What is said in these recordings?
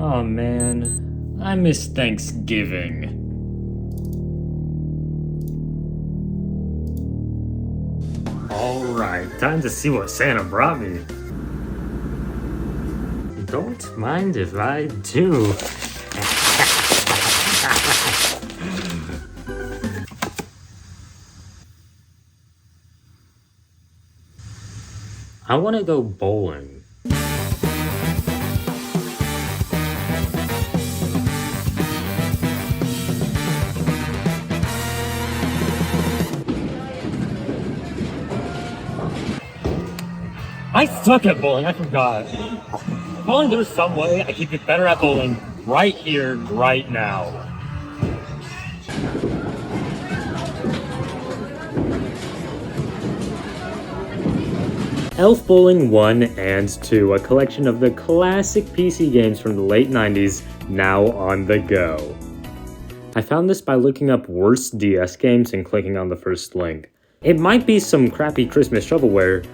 Oh man, I miss Thanksgiving. Alright, time to see what Santa brought me. Don't mind if I do. I want to go bowling. I suck at bowling, I forgot. If only there was some way I could get better at bowling right here, right now. Elf Bowling 1 and 2, a collection of the classic PC games from the late 90s, now on the go. I found this by looking up worst DS games and clicking on the first link. It might be some crappy Christmas shovelware,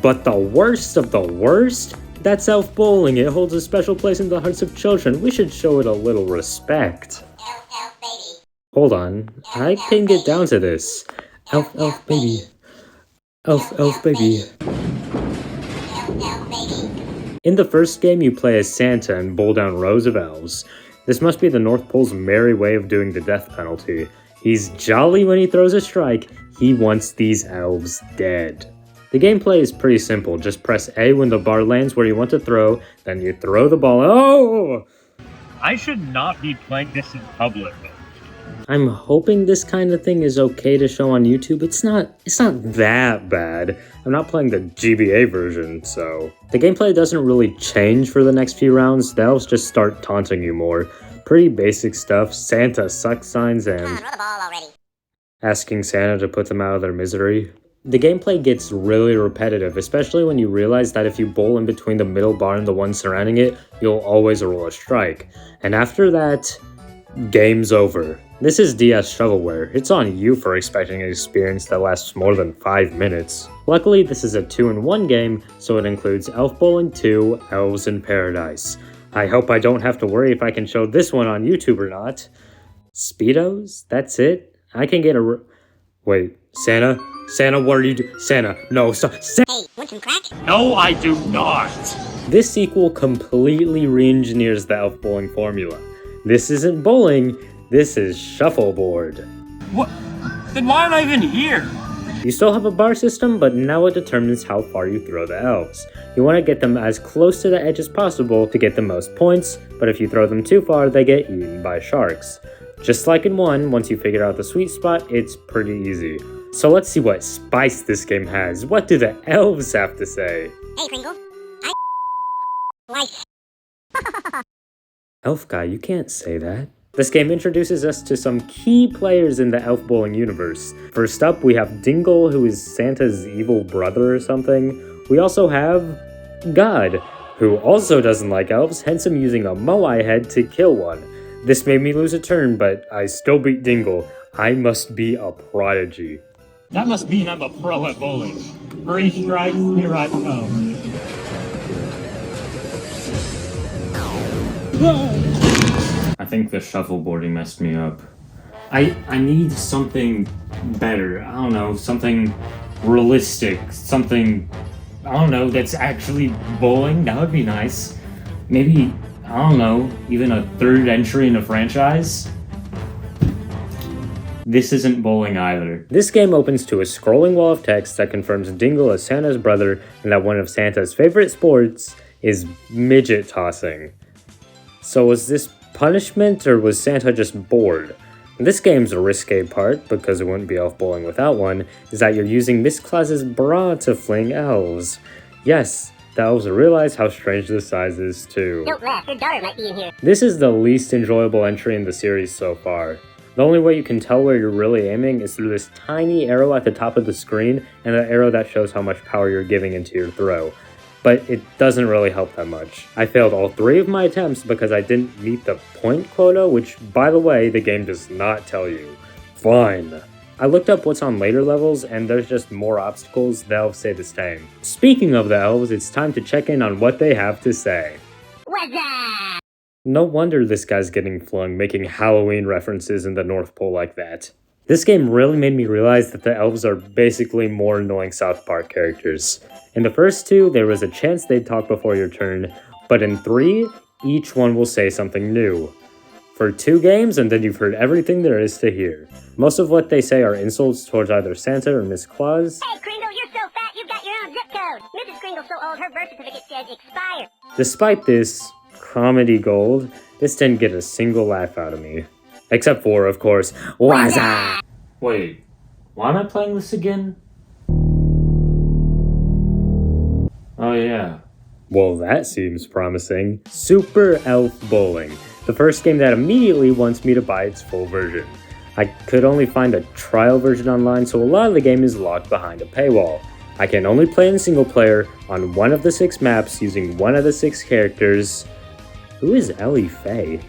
but the worst of the worst? That's Elf Bowling. It holds a special place in the hearts of children. We should show it a little respect. Elf baby. Hold on, I can get down to this. Elf baby. Elf baby. In the first game, you play as Santa and bowl down rows of elves. This must be the North Pole's merry way of doing the death penalty. He's jolly when he throws a strike. He wants these elves dead. The gameplay is pretty simple. Just press A when the bar lands where you want to throw, then you throw the ball. Oh! I should not be playing this in public. I'm hoping this kind of thing is okay to show on YouTube. It's not that bad. I'm not playing the GBA version, so. The gameplay doesn't really change for the next few rounds. The elves just start taunting you more. Pretty basic stuff. Santa sucks signs and Come on, roll the ball already. Asking Santa to put them out of their misery. The gameplay gets really repetitive, especially when you realize that if you bowl in between the middle bar and the one surrounding it, you'll always roll a strike. And after that, game's over. This is DS shovelware. It's on you for expecting an experience that lasts more than 5 minutes. Luckily, this is a 2-in-1 game, so it includes Elf Bowling 2, Elves in Paradise. I hope I don't have to worry if I can show this one on YouTube or not. Speedos? That's it? I can get a Wait, Santa? Santa, what are you doing? Santa, no, stop. Hey, want some crack? No, I do not! This sequel completely re-engineers the Elf Bowling formula. This isn't bowling, this is shuffleboard. What? Then why am I even here? You still have a bar system, but now it determines how far you throw the elves. You want to get them as close to the edge as possible to get the most points, but if you throw them too far, they get eaten by sharks. Just like in 1, once you figure out the sweet spot, it's pretty easy. So let's see what spice this game has. What do the elves have to say? Hey, Kringle. Life. Elf guy, you can't say that. This game introduces us to some key players in the Elf Bowling universe. First up, we have Dingle, who is Santa's evil brother or something. We also have God, who also doesn't like elves, hence him using a moai head to kill one. This made me lose a turn, but I still beat Dingle. I must be a prodigy. That must mean I'm a pro at bowling. 3 strikes, here I come. I think the shuffleboarding messed me up. I need something better. I don't know, something realistic. Something, I don't know, that's actually bowling. That would be nice. Maybe, I don't know, even a 3rd entry in a franchise? This isn't bowling either. This game opens to a scrolling wall of text that confirms Dingle is Santa's brother and that one of Santa's favorite sports is midget tossing. So was this punishment or was Santa just bored? This game's risque part, because it wouldn't be elf bowling without one, is that you're using Miss Claus's bra to fling elves. Yes, the elves realize how strange this size is too. Don't laugh, your daughter might be in here. This is the least enjoyable entry in the series so far. The only way you can tell where you're really aiming is through this tiny arrow at the top of the screen and the arrow that shows how much power you're giving into your throw. But it doesn't really help that much. I failed all 3 of my attempts because I didn't meet the point quota, which, by the way, the game does not tell you. Fine. I looked up what's on later levels, and there's just more obstacles. The elves say the same. Speaking of the elves, it's time to check in on what they have to say. What's up? No wonder this guy's getting flung making Halloween references in the North Pole like that. This game really made me realize that the elves are basically more annoying South Park characters. In the first two, there was a chance they'd talk before your turn, but in 3, each one will say something new. For 2 games, and then you've heard everything there is to hear. Most of what they say are insults towards either Santa or Miss Claus. Hey, Kringle, you're so fat, you've got your own zip code. Mrs. Kringle's so old, her birth certificate says expired. Despite this comedy gold, this didn't get a single laugh out of me. Except for, of course, Waza! Wait, why am I playing this again? Oh yeah. Well, that seems promising. Super Elf Bowling, the first game that immediately wants me to buy its full version. I could only find a trial version online, so a lot of the game is locked behind a paywall. I can only play in single player on one of the 6 maps using one of the 6 characters. Who is Ellie Faye?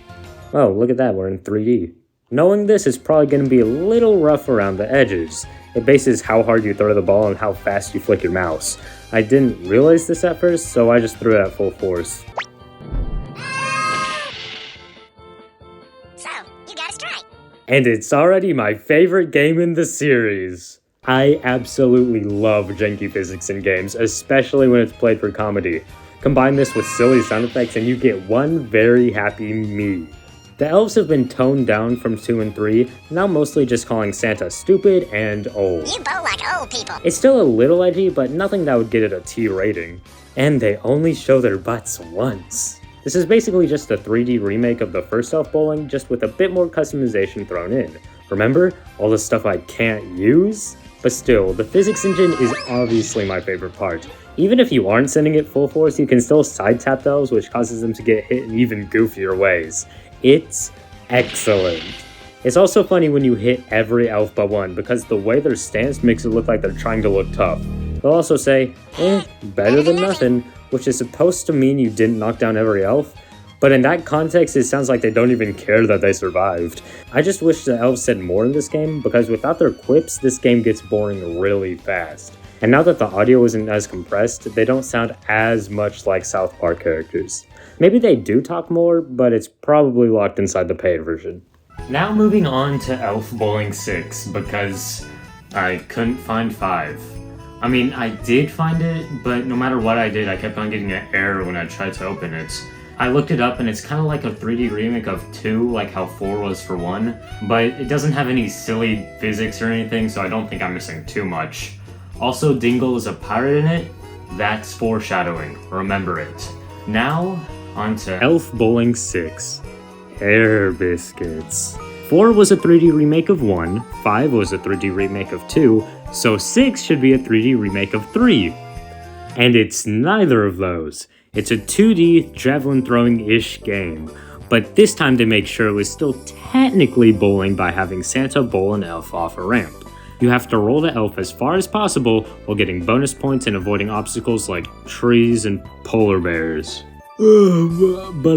Oh, look at that, we're in 3D. Knowing this is probably going to be a little rough around the edges. It bases how hard you throw the ball and how fast you flick your mouse. I didn't realize this at first, so I just threw it at full force. So, you got a strike. And it's already my favorite game in the series. I absolutely love janky physics in games, especially when it's played for comedy. Combine this with silly sound effects and you get one very happy me. The elves have been toned down from 2 and 3, now mostly just calling Santa stupid and old. You bow like old people. It's still a little edgy, but nothing that would get it a T rating. And they only show their butts once. This is basically just a 3D remake of the first Elf Bowling, just with a bit more customization thrown in. Remember, all the stuff I can't use? But still, the physics engine is obviously my favorite part. Even if you aren't sending it full force, you can still side tap the elves, which causes them to get hit in even goofier ways. It's excellent. It's also funny when you hit every elf but one, because the way their stance makes it look like they're trying to look tough. They'll also say, better than nothing, which is supposed to mean you didn't knock down every elf, but in that context it sounds like they don't even care that they survived. I just wish the elves said more in this game, because without their quips, this game gets boring really fast. And now that the audio isn't as compressed, they don't sound as much like South Park characters. Maybe they do talk more, but it's probably locked inside the paid version. Now moving on to Elf Bowling 6, because I couldn't find 5. I mean, I did find it, but no matter what I did, I kept on getting an error when I tried to open it. I looked it up and it's kind of like a 3D remake of 2, like how 4 was for 1, but it doesn't have any silly physics or anything, so I don't think I'm missing too much. Also, Dingle is a pirate in it. That's foreshadowing, remember it. Now, on to Elf Bowling 6. Hair Biscuits. 4 was a 3D remake of 1, 5 was a 3D remake of 2, so 6 should be a 3D remake of 3. And it's neither of those. It's a 2D javelin throwing-ish game, but this time they make sure it was still technically bowling by having Santa bowl an elf off a ramp. You have to roll the elf as far as possible while getting bonus points and avoiding obstacles like trees and polar bears. But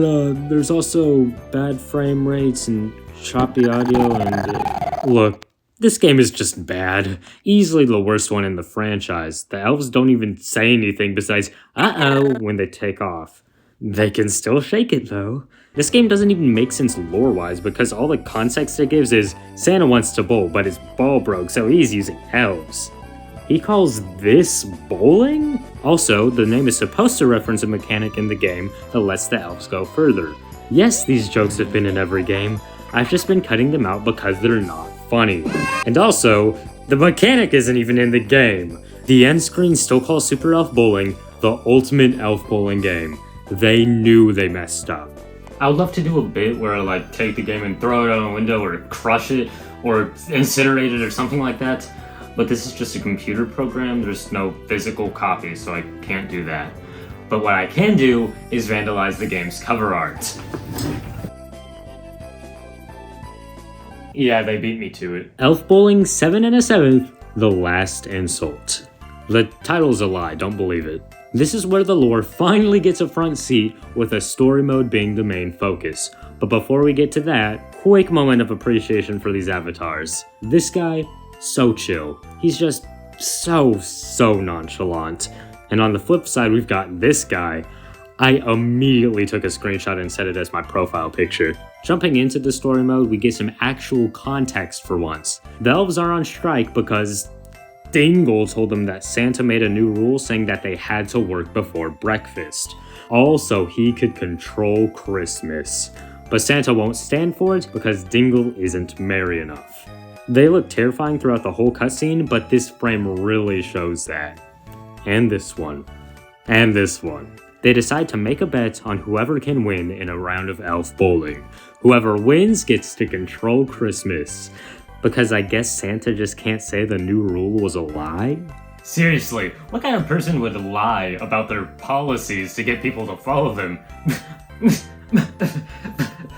there's also bad frame rates and choppy audio and... Look, this game is just bad. Easily the worst one in the franchise. The elves don't even say anything besides uh-oh when they take off. They can still shake it though. This game doesn't even make sense lore-wise because all the context it gives is Santa wants to bowl but his ball broke so he's using elves. He calls this bowling? Also, the name is supposed to reference a mechanic in the game that lets the elves go further. Yes, these jokes have been in every game. I've just been cutting them out because they're not funny. And also, the mechanic isn't even in the game. The end screen still calls Super Elf Bowling the ultimate elf bowling game. They knew they messed up. I would love to do a bit where I like take the game and throw it out a window or crush it or incinerate it or something like that. But this is just a computer program, there's no physical copy, so I can't do that. But what I can do is vandalize the game's cover art. Yeah, they beat me to it. Elf Bowling 7 and a 7th, The Last Insult. The title's a lie, don't believe it. This is where the lore finally gets a front seat, with a story mode being the main focus. But before we get to that, quick moment of appreciation for these avatars. This guy, so chill. He's just so nonchalant. And on the flip side, we've got this guy. I immediately took a screenshot and set it as my profile picture. Jumping into the story mode, we get some actual context for once. The elves are on strike because Dingle told them that Santa made a new rule saying that they had to work before breakfast. Also, he could control Christmas. But Santa won't stand for it because Dingle isn't merry enough. They look terrifying throughout the whole cutscene, but this frame really shows that. And this one. And this one. They decide to make a bet on whoever can win in a round of elf bowling. Whoever wins gets to control Christmas. Because I guess Santa just can't say the new rule was a lie? Seriously, what kind of person would lie about their policies to get people to follow them?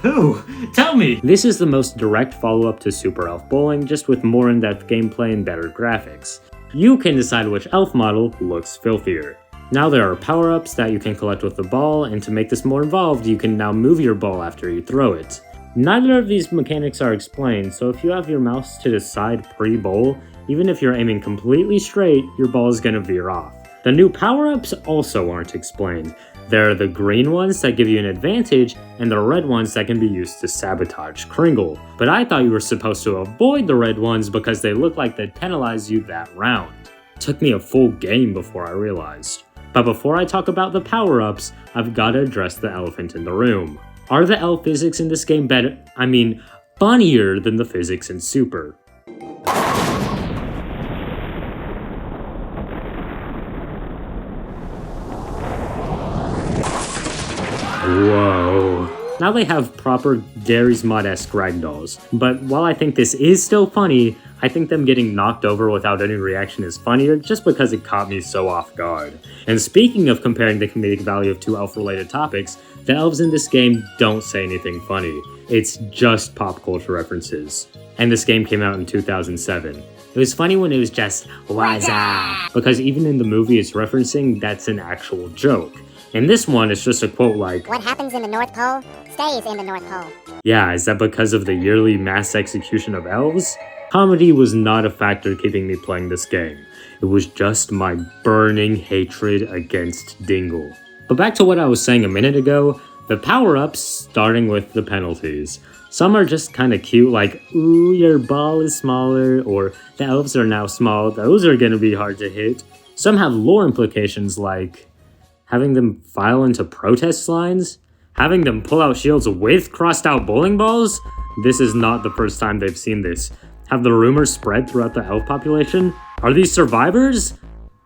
Who? Tell me! This is the most direct follow-up to Super Elf Bowling, just with more in-depth gameplay and better graphics. You can decide which elf model looks filthier. Now there are power-ups that you can collect with the ball, and to make this more involved, you can now move your ball after you throw it. Neither of these mechanics are explained, so if you have your mouse to the side pre-bowl, even if you're aiming completely straight, your ball is gonna veer off. The new power-ups also aren't explained. There are the green ones that give you an advantage, and the red ones that can be used to sabotage Kringle. But I thought you were supposed to avoid the red ones because they look like they'd penalize you that round. Took me a full game before I realized. But before I talk about the power-ups, I've gotta address the elephant in the room. Are the elf physics in this game funnier than the physics in Super? Whoa. Now they have proper Garry's Mod-esque ragdolls, but while I think this is still funny, I think them getting knocked over without any reaction is funnier just because it caught me so off guard. And speaking of comparing the comedic value of two elf-related topics, the elves in this game don't say anything funny. It's just pop culture references. And this game came out in 2007. It was funny when it was just, "What's up?" Because even in the movie it's referencing that's an actual joke. In this one, it's just a quote like, "What happens in the North Pole stays in the North Pole." Yeah, is that because of the yearly mass execution of elves? Comedy was not a factor keeping me playing this game. It was just my burning hatred against Dingle. But back to what I was saying a minute ago, the power-ups, starting with the penalties. Some are just kinda cute, like, ooh, your ball is smaller, or the elves are now small, those are gonna be hard to hit. Some have lore implications like having them file into protest lines, having them pull out shields with crossed out bowling balls. This is not the first time they've seen this. Have the rumors spread throughout the elf population? Are these survivors?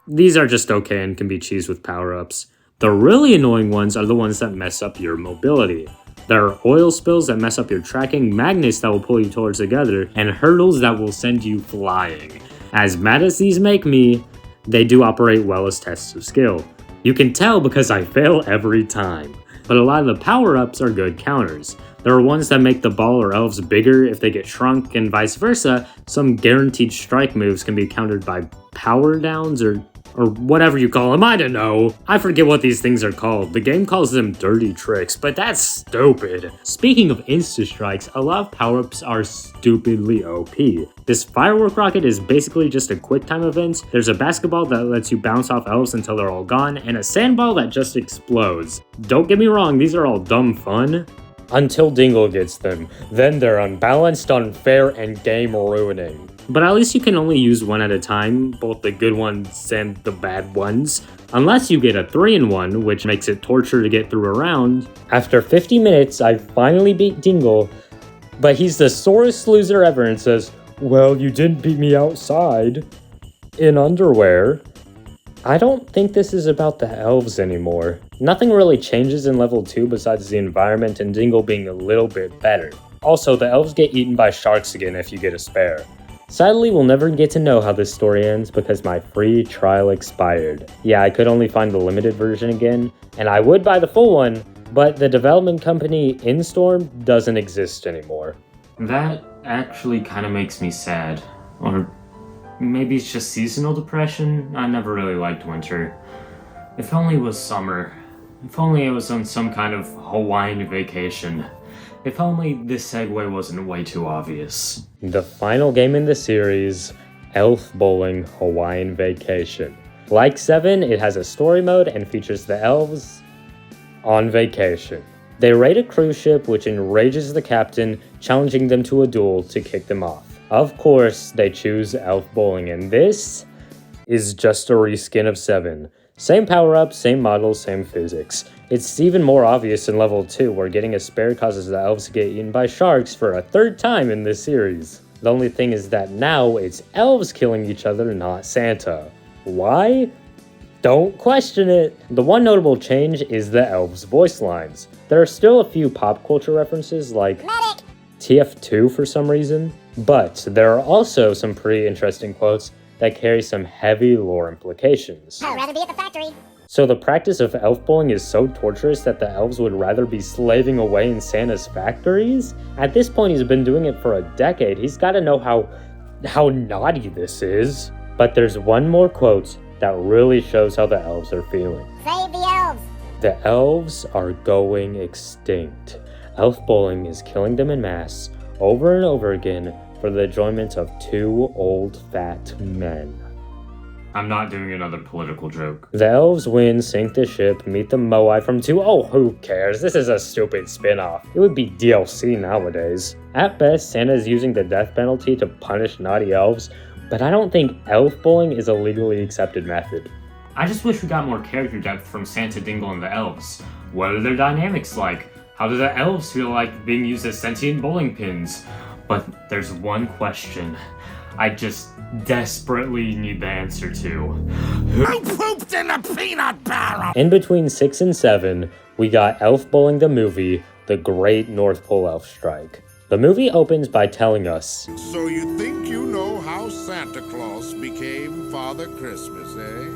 These are just okay and can be cheesed with power-ups. The really annoying ones are the ones that mess up your mobility. There are oil spills that mess up your tracking, magnets that will pull you towards together, and hurdles that will send you flying. As mad as these make me, they do operate well as tests of skill. You can tell because I fail every time. But a lot of the power-ups are good counters. There are ones that make the ball or elves bigger if they get shrunk, and vice versa. Some guaranteed strike moves can be countered by power downs or whatever you call them, I don't know. I forget what these things are called. The game calls them dirty tricks, but that's stupid. Speaking of insta-strikes, a lot of power-ups are stupidly OP. This firework rocket is basically just a quick time event. There's a basketball that lets you bounce off elves until they're all gone, and a sandball that just explodes. Don't get me wrong, these are all dumb fun. Until Dingle gets them. Then they're unbalanced, unfair, and game ruining. But at least you can only use one at a time, both the good ones and the bad ones. Unless you get a 3-in-1, which makes it torture to get through a round. After 50 minutes, I finally beat Dingle, but he's the sorest loser ever and says, "Well, you didn't beat me outside. In underwear." I don't think this is about the elves anymore. Nothing really changes in level 2 besides the environment and Dingle being a little bit better. Also, the elves get eaten by sharks again if you get a spare. Sadly, we'll never get to know how this story ends because my free trial expired. Yeah, I could only find the limited version again, and I would buy the full one, but the development company InStorm doesn't exist anymore. That actually kind of makes me sad. Or maybe it's just seasonal depression. I never really liked winter. If only it was summer. If only I was on some kind of Hawaiian vacation. If only this segue wasn't way too obvious. The final game in the series, Elf Bowling Hawaiian Vacation. Like 7, it has a story mode and features the elves on vacation. They raid a cruise ship, which enrages the captain, challenging them to a duel to kick them off. Of course, they choose Elf Bowling, and this is just a reskin of 7. Same power-up, same model, same physics. It's even more obvious in level 2, where getting a spare causes the elves to get eaten by sharks for a 3rd time in this series. The only thing is that now it's elves killing each other, not Santa. Why? Don't question it. The one notable change is the elves' voice lines. There are still a few pop culture references like Medic! TF2 for some reason, but there are also some pretty interesting quotes that carry some heavy lore implications. I'd rather be at the factory. So the practice of elf bowling is so torturous that the elves would rather be slaving away in Santa's factories? At this point, he's been doing it for a decade. He's got to know how naughty this is. But there's one more quote that really shows how the elves are feeling. Save the elves! The elves are going extinct. Elf bowling is killing them en masse, over and over again, for the enjoyment of 2 old fat men. I'm not doing another political joke. The elves win, sink the ship, meet the Moai from 2. Oh, who cares? This is a stupid spin-off. It would be DLC nowadays. At best, Santa is using the death penalty to punish naughty elves, but I don't think elf bowling is a legally accepted method. I just wish we got more character depth from Santa, Dingle, and the elves. What are their dynamics like? How do the elves feel like being used as sentient bowling pins? But there's one question I just desperately need the answer to. Who pooped in a peanut barrel? In between 6 and 7, we got Elf Bowling the movie, The Great North Pole Elf Strike. The movie opens by telling us, So you think you know how Santa Claus became Father Christmas, eh?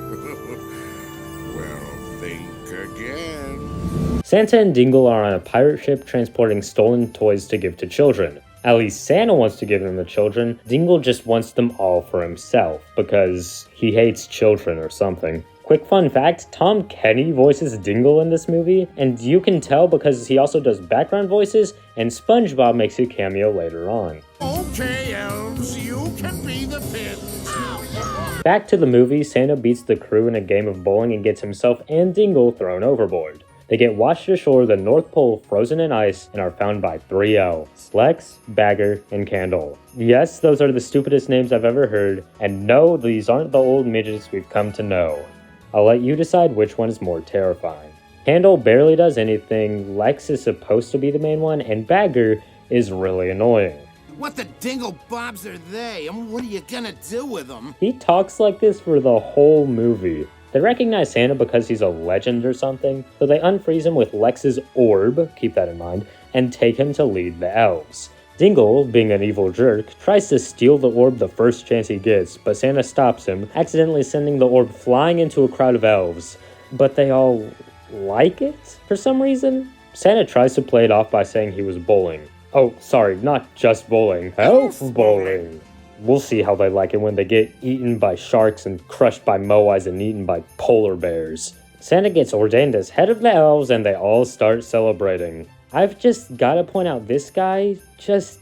Well, think again. Santa and Dingle are on a pirate ship transporting stolen toys to give to children. At least Santa wants to give them to children. Dingle just wants them all for himself, because he hates children or something. Quick fun fact, Tom Kenny voices Dingle in this movie, and you can tell because he also does background voices, and SpongeBob makes a cameo later on. Okay, elves, you can be the pins. Back to the movie, Santa beats the crew in a game of bowling and gets himself and Dingle thrown overboard. They get washed ashore the North Pole frozen in ice and are found by 3 elves, Lex, Bagger, and Candle. Yes, those are the stupidest names I've ever heard, and no, these aren't the old midgets we've come to know. I'll let you decide which one is more terrifying. Candle barely does anything, Lex is supposed to be the main one, and Bagger is really annoying. What the dingle bobs are they? And what are you gonna do with them? He talks like this for the whole movie. They recognize Santa because he's a legend or something, so they unfreeze him with Lex's orb, keep that in mind, and take him to lead the elves. Dingle, being an evil jerk, tries to steal the orb the first chance he gets, but Santa stops him, accidentally sending the orb flying into a crowd of elves. But they all like it for some reason? Santa tries to play it off by saying he was bowling. Oh, sorry, not just bowling, elf bowling. We'll see how they like it when they get eaten by sharks and crushed by moais and eaten by polar bears. Santa gets ordained as head of the elves and they all start celebrating. I've just gotta point out this guy, just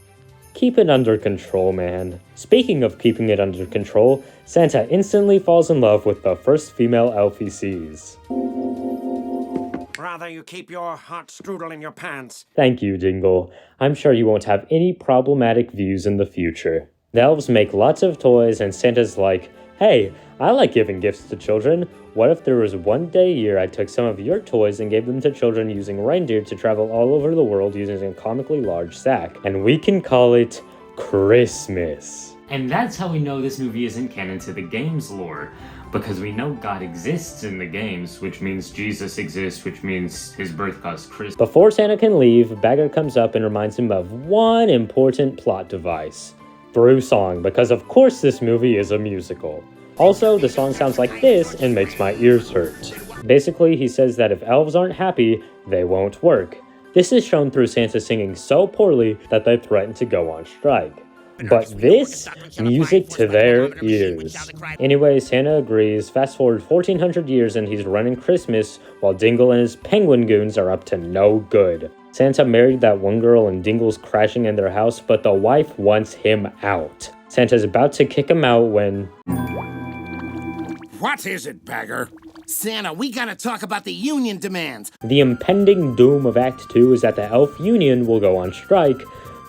keep it under control, man. Speaking of keeping it under control, Santa instantly falls in love with the first female elf he sees. Rather you keep your hot strudel in your pants. Thank you, Dingle. I'm sure you won't have any problematic views in the future. The elves make lots of toys and Santa's like, hey, I like giving gifts to children. What if there was one day a year I took some of your toys and gave them to children using reindeer to travel all over the world using a comically large sack? And we can call it Christmas. And that's how we know this movie isn't canon to the game's lore. Because we know God exists in the games, which means Jesus exists, which means his birth caused Christmas. Before Santa can leave, Bagger comes up and reminds him of one important plot device. Through song, because of course this movie is a musical. Also, the song sounds like this and makes my ears hurt. Basically, he says that if elves aren't happy, they won't work. This is shown through Santa singing so poorly that they threaten to go on strike. But this, music to their ears. Anyway, Santa agrees. Fast forward 1400 years and he's running Christmas while Dingle and his penguin goons are up to no good. Santa married that one girl and Dingle's crashing in their house, but the wife wants him out. Santa's about to kick him out when... What is it, Bagger? Santa, we gotta talk about the union demands. The impending doom of Act 2 is that the Elf Union will go on strike,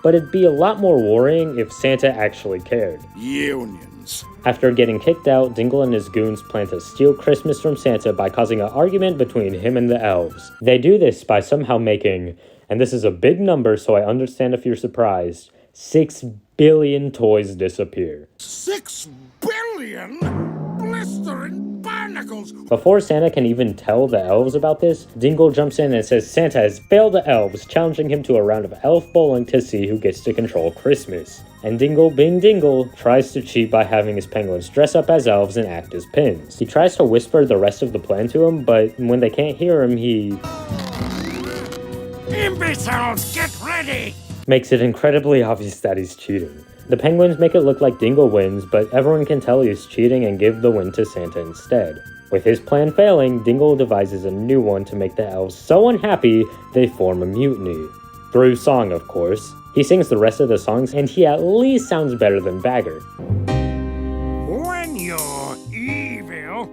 but it'd be a lot more worrying if Santa actually cared. Unions. After getting kicked out, Dingle and his goons plan to steal Christmas from Santa by causing an argument between him and the elves. They do this by somehow making, and this is a big number so I understand if you're surprised, 6 billion toys disappear. 6 billion? Blistering barnacles! Before Santa can even tell the elves about this, Dingle jumps in and says Santa has failed the elves, challenging him to a round of elf bowling to see who gets to control Christmas. And Dingle, being Dingle, tries to cheat by having his penguins dress up as elves and act as pins. He tries to whisper the rest of the plan to him, but when they can't hear him, he Imbeciles, get ready! makes it incredibly obvious that he's cheating. The penguins make it look like Dingle wins, but everyone can tell he's cheating and give the win to Santa instead. With his plan failing, Dingle devises a new one to make the elves so unhappy they form a mutiny. Through song, of course. He sings the rest of the songs, and he at least sounds better than Bagger. When you're evil...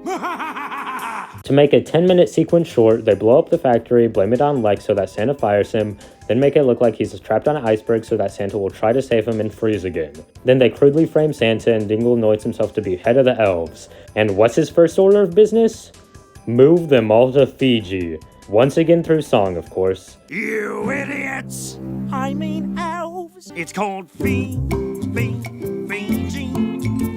To make a 10-minute sequence short, they blow up the factory, blame it on Lex so that Santa fires him, then make it look like he's trapped on an iceberg so that Santa will try to save him and freeze again. Then they crudely frame Santa and Dingle anoints himself to be head of the elves. And what's his first order of business? Move them all to Fiji. Once again through song, of course. You idiots! I mean elves. It's called Fiji,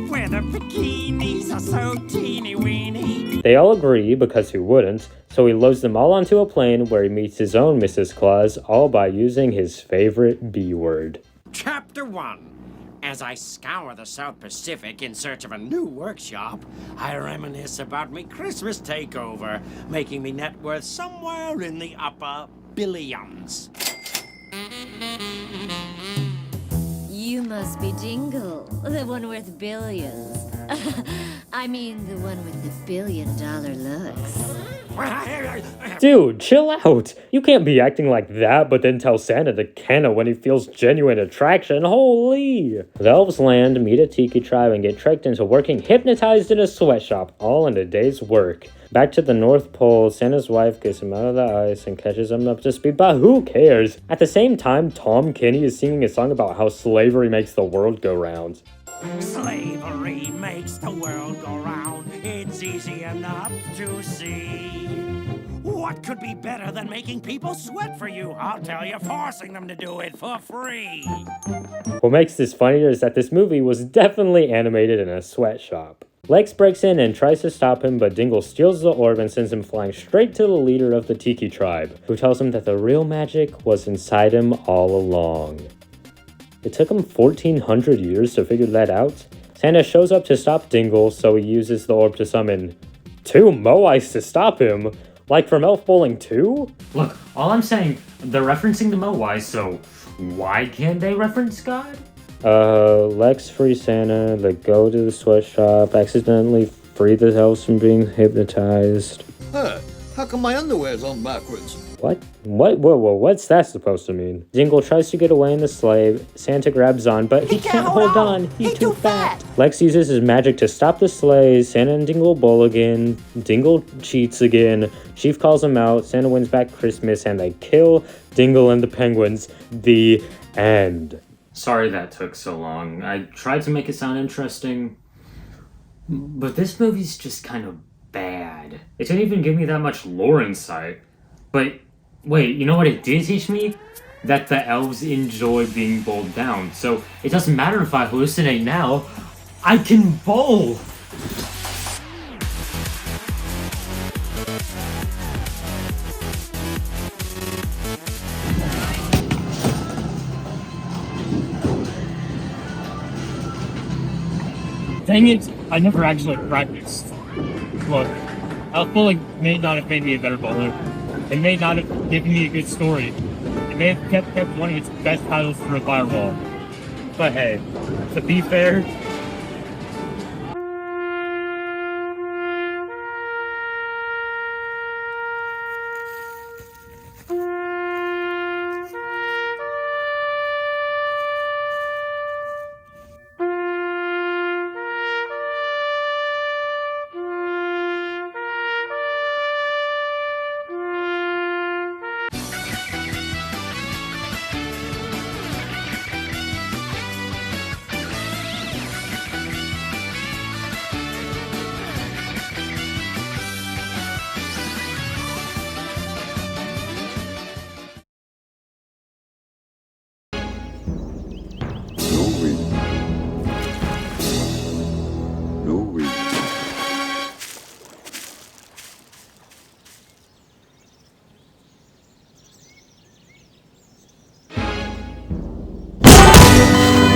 where the bikinis are so teeny weeny. They all agree, because who wouldn't, so he loads them all onto a plane where he meets his own Mrs. Claus, all by using his favorite B word. Chapter 1. As I scour the South Pacific in search of a new workshop, I reminisce about me Christmas takeover, making me net worth somewhere in the upper billions. You must be Dingle, the one worth billions. I mean, the one with the billion-dollar looks. Dude, chill out! You can't be acting like that, but then tell Santa to Kenna when he feels genuine attraction. Holy! The elves land, meet a tiki tribe, and get tricked into working hypnotized in a sweatshop, all in a day's work. Back to the North Pole, Santa's wife gets him out of the ice and catches him up to speed, but who cares? At the same time, Tom Kenny is singing a song about how slavery makes the world go round. Slavery makes the world go round. It's easy enough to see. What could be better than making people sweat for you? I'll tell you, forcing them to do it for free. What makes this funnier is that this movie was definitely animated in a sweatshop. Lex breaks in and tries to stop him, but Dingle steals the orb and sends him flying straight to the leader of the Tiki tribe, who tells him that the real magic was inside him all along. It took him 1,400 years to figure that out. Santa shows up to stop Dingle, so he uses the orb to summon 2 Moais to stop him, like from Elf Bowling 2? Look, all I'm saying, they're referencing the Moai, so why can't they reference God? Lex free Santa, they go to the sweatshop, accidentally free the elves from being hypnotized. Huh, how come my underwear's on backwards? What? What's that supposed to mean? Dingle tries to get away in the sleigh. Santa grabs on, but he can't hold on. He's too fat. Lex uses his magic to stop the sleigh. Santa and Dingle bowl again. Dingle cheats again. Chief calls him out. Santa wins back Christmas, and they kill Dingle and the penguins. The end. Sorry that took so long. I tried to make it sound interesting, but this movie's just kind of bad. It didn't even give me that much lore insight. But wait, you know what it did teach me? That the elves enjoy being bowled down. So it doesn't matter if I hallucinate now. I can bowl! Dang it, I never actually practiced. Look, elf bowling may not have made me a better bowler. It may not have given me a good story. It may have kept one of its best titles for a firewall. But hey, to be fair,